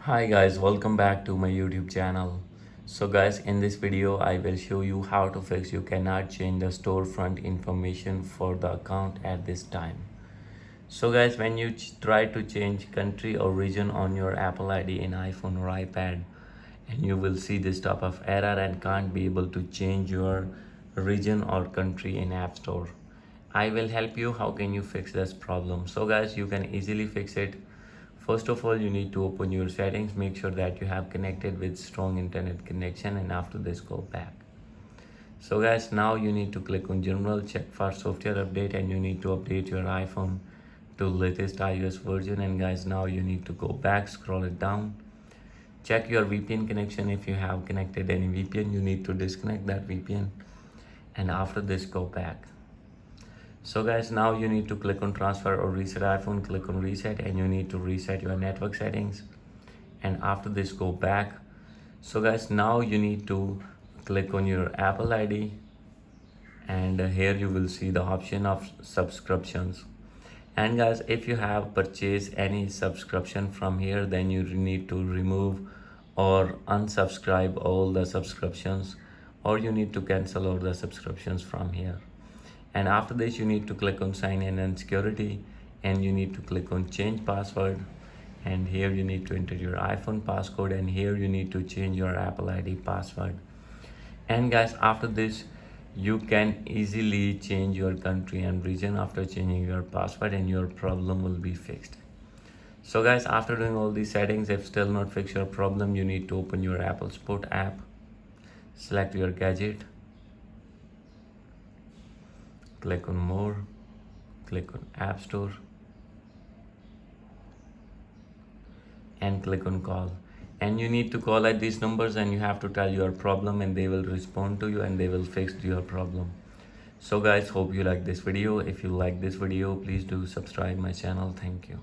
Hi guys, welcome back to my YouTube channel. So guys, in this video I will show you how to fix you cannot change the storefront information for the account at this time. So guys, when you try to change country or region on your Apple ID in iPhone or iPad, and you will see this type of error and can't be able to change your region or country in App Store. I will help you how can you fix this problem. So guys, you can easily fix it. First of all, you need to open your settings, make sure that you have connected with strong internet connection, and after this go back. So guys, now you need to click on general, check for software update, and you need to update your iPhone to latest iOS version. And guys, now you need to go back, scroll it down, check your VPN connection. If you have connected any VPN, you need to disconnect that VPN, and after this go back. So guys, now you need to click on transfer or reset iPhone, click on reset, and you need to reset your network settings, and after this go back. So guys, now you need to click on your Apple ID, and here you will see the option of subscriptions. And guys, if you have purchased any subscription from here, then you need to remove or unsubscribe all the subscriptions, or you need to cancel all the subscriptions from here. And after this you need to click on sign in and security, and you need to click on change password, and here you need to enter your iPhone passcode, and here you need to change your Apple ID password. And guys, after this you can easily change your country and region after changing your password, and your problem will be fixed. So guys, after doing all these settings, if still not fix your problem, you need to open your Apple Support app, select your gadget, click on more, click on App Store, and click on call. And you need to call at these numbers, and you have to tell your problem, and they will respond to you and they will fix your problem. So guys, hope you like this video. If you like this video, please do subscribe my channel. Thank you.